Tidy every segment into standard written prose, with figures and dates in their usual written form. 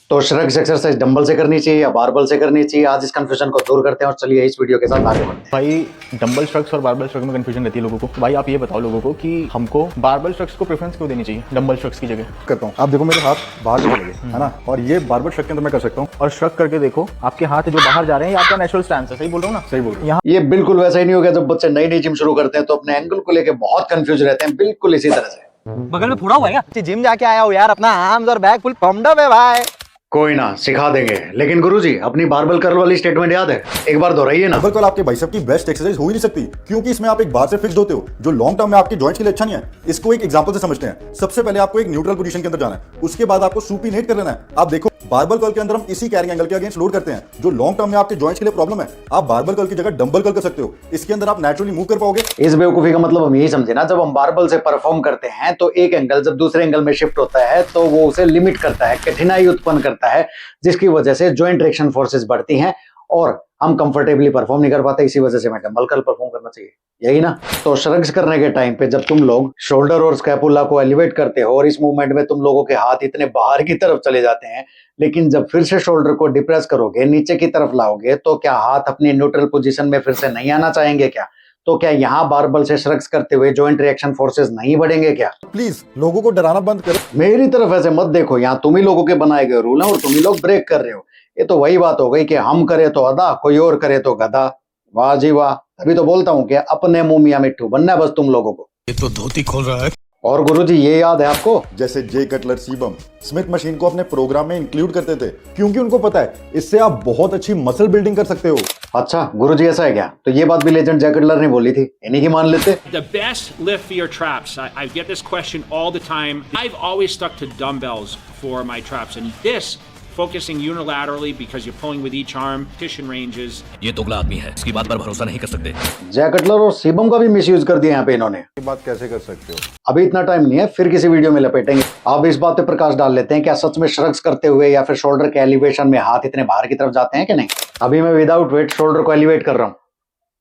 तो shrugs exercise dumbbell से करनी चाहिए या बारबल से करनी चाहिए, आज इस कंफ्यूजन को दूर करते हैं और चलिए इस वीडियो के साथ आगे बढ़ते हैं। भाई डंबल श्रग्स और बारबल श्रग्स में कंफ्यूजन रहती है लोगों को। तो भाई आप ये बताओ लोगों को कि हमको बारबल श्रग्स को प्रेफरेंस क्यों देनी चाहिए डंबल श्रग्स की जगह। करता हूँ, आप देखो मेरे हाथ बाहर चले गए है ना, और ये बारबल श्रग के अंदर मैं कर सकता हूँ। और श्रग करके देखो आपके हाथ जो बाहर जा रहे हैं ये आपका नेचुरल स्टैंड है। सही बोल रहा हूँ ना? सही बोल रहे हो। यहाँ ये बिल्कुल वैसा ही नहीं होगा। जब बच्चे नई नई जिम शुरू करते हैं तो अपने एंगल को लेकर बहुत कंफ्यूज रहते हैं, बिल्कुल इसी तरह से। बगल में फोड़ा हुआ है क्या? जिम जाके आया हो यार, अपना आर्म्स और बैक फुल पम्प्ड अप है भाई। कोई ना, सिखा देंगे। लेकिन गुरुजी, अपनी बारबल कर्ल वाली स्टेटमेंट याद है? एक बार दोहराइए ना। बारबल कर्ल आपके बाइसेप की बेस्ट एक्सरसाइज हो ही नहीं सकती, क्योंकि इसमें आप एक बार से फिक्स्ड होते हो, जो लॉन्ग टर्म में आपके जॉइंट्स के लिए अच्छा नहीं है। इसको एक एग्जांपल से समझते हैं। सबसे पहले आपको एक न्यूट्रल पोजीशन के अंदर जाना है, उसके बाद आपको सुपीनेट कर लेना है। आप देखो बारबल कर्ल के अंदर हम इसी कैरिंग एंगल के अगेंस्ट लोड करते हैं, जो लॉन्ग टर्म में आपके जॉइंट्स के लिए प्रॉब्लम है। आप बारबल कर्ल की जगह डंबल कर्ल कर सकते हो, इसके अंदर आप नेचुरली मूव कर पाओगे। इस बेवकूफी का मतलब हम यही समझे ना, जब हम बारबल से परफॉर्म करते हैं तो एक एंगल जब दूसरे एंगल में शिफ्ट होता है तो वो उसे लिमिट करता है, कठिनाई उत्पन्न करता है, जिसकी वजह से जॉइंट रिएक्शन फोर्सेस बढ़ती हैं और हम कंफर्टेबली परफॉर्म नहीं कर पाते। इसी वजह से मैं डंबल कर्ल परफॉर्म करना चाहिए, यही ना? तो श्रग्स करने के टाइम पे जब तुम लोग शोल्डर और स्कैपुला को एलिवेट करते हो और इस मूवमेंट में तुम लोगों के हाथ इतने बाहर की तरफ चले जाते हैं, लेकिन जब फिर से शोल्डर को डिप्रेस करोगे, नीचे की तरफ लाओगे, तो क्या हाथ अपनी न्यूट्रल पोजीशन में फिर से नहीं आना चाहेंगे क्या? तो क्या यहाँ बारबल से श्रग्स करते हुए जॉइंट रिएक्शन फोर्सेस नहीं बढ़ेंगे क्या? प्लीज लोगों को डराना बंद करो। मेरी तरफ ऐसे मत देखो, यहाँ तुम ही लोगों के बनाए गए रूल हैं और तुम ही लोग ब्रेक कर रहे हो। ये तो वही बात हो गई कि हम करे तो अदा, कोई और करे तो गधा। वाह जी वाह। अभी तो बोलता हूँ कि अपने मुंह मियां मिट्ठू बनना है बस तुम लोगों को। ये तो धोती खोल रहा है। और गुरुजी, ये याद है आपको? जैसे जे कटलर सीबम स्मिथ मशीन को अपने प्रोग्राम में इंक्लूड करते थे, क्योंकि उनको पता है इससे आप बहुत अच्छी मसल बिल्डिंग कर सकते हो। अच्छा गुरुजी, ऐसा है क्या? तो ये बात भी लेजेंड जैक कटलर ने बोली थी, इन्हीं की मान लेते। The best lift for your traps. I get this question all the time. I've always stuck to dumbbells for my traps, and this focusing unilaterally because you're pulling with each arm, petition ranges. ये दोगला आदमी है, इसकी बात पर भरोसा नहीं कर सकते। जैक कटलर और सीबम का भी मिसयूज कर दिया यहाँ पे इन्होंने। ये बात कैसे कर सकते हो? अभी इतना टाइम नहीं है, फिर किसी वीडियो में लपेटेंगे। अब इस बात पे प्रकाश डाल लेते हैं, क्या सच में श्रग्स करते हुए या फिर शोल्डर के एलिवेशन में हाथ इतने बाहर की तरफ जाते हैं कि नहीं? अभी मैं विदाउट वेट शोल्डर को एलिवेट कर रहा हूँ,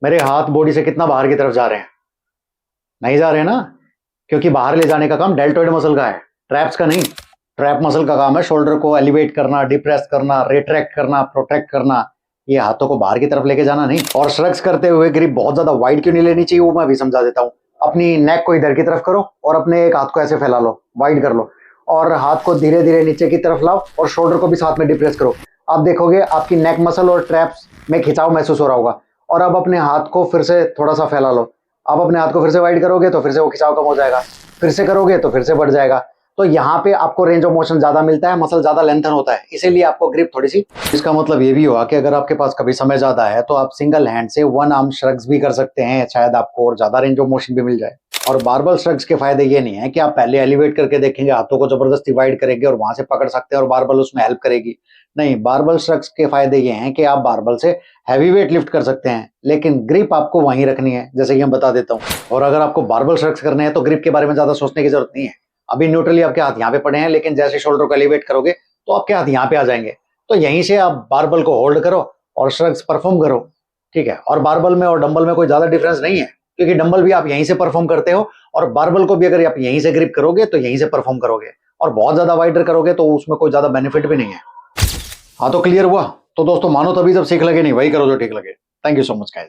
मेरे हाथ बॉडी से कितना बाहर की तरफ जा रहे हैं? नहीं जा रहे ना, क्योंकि बाहर ले जाने का काम डेल्टोइड मसल का है, ट्रैप्स का नहीं। ट्रैप मसल का काम है शोल्डर को एलिवेट करना, डिप्रेस करना, रिट्रैक्ट करना, प्रोटेक्ट करना, ये हाथों को बाहर की तरफ लेके जाना नहीं। और श्रग्स करते हुए ग्रिप बहुत ज्यादा वाइड क्यों नहीं लेनी चाहिए, वो मैं भी समझा देता हूँ। अपनी नेक को इधर की तरफ करो और अपने एक हाथ को ऐसे फैला लो, वाइड कर लो, और हाथ को धीरे धीरे नीचे की तरफ लाओ और शोल्डर को भी साथ में डिप्रेस करो। आप देखोगे आपकी नेक मसल और ट्रैप्स में खिंचाव महसूस हो रहा होगा। और अब अपने हाथ को फिर से थोड़ा सा फैला लो। आप अपने हाथ को फिर से वाइड करोगे तो फिर से वो खिंचाव कम हो जाएगा, फिर से करोगे तो फिर से बढ़ जाएगा। तो यहाँ पे आपको रेंज ऑफ मोशन ज्यादा मिलता है, मसल ज्यादा लेंथन होता है, इसीलिए आपको ग्रिप थोड़ी सी। इसका मतलब ये भी हुआ कि अगर आपके पास कभी समय ज्यादा है तो आप सिंगल हैंड से वन आर्म श्रग्स भी कर सकते हैं, शायद आपको और ज्यादा रेंज ऑफ मोशन भी मिल जाए। और बारबल श्रग्स के फायदे ये नहीं है कि आप पहले एलिवेट करके देखेंगे, हाथों को जबरदस्ती वाइड करेंगे और वहां से पकड़ सकते हैं और बारबल उसमें हेल्प करेगी। नहीं, बारबल श्रग्स के फायदे ये हैं कि आप बारबल से हैवी वेट लिफ्ट कर सकते हैं, लेकिन ग्रिप आपको वहीं रखनी है, जैसे कि मैं बता देता हूँ। और अगर आपको बारबल श्रग्स करने हैं तो ग्रिप के बारे में ज्यादा सोचने की जरूरत नहीं है। अभी न्यूट्रली आपके हाथ यहाँ पे पड़े हैं, लेकिन जैसे शोल्डर को एलिवेट करोगे तो आपके हाथ यहाँ पे आ जाएंगे। तो यहीं से आप बारबल को होल्ड करो और श्रग्स परफॉर्म करो, ठीक है? और बारबल में और डंबल में कोई ज्यादा डिफरेंस नहीं है, क्योंकि डंबल भी आप यहीं से परफॉर्म करते हो और बारबल को भी अगर आप यहीं से ग्रिप करोगे तो यहीं से परफॉर्म करोगे, और बहुत ज्यादा वाइडर करोगे तो उसमें कोई ज्यादा बेनिफिट भी नहीं है। हाँ, तो क्लियर हुआ? तो दोस्तों मानो तभी जब सीख लगे, नहीं वही करो जो ठीक लगे। Thank you so much guys.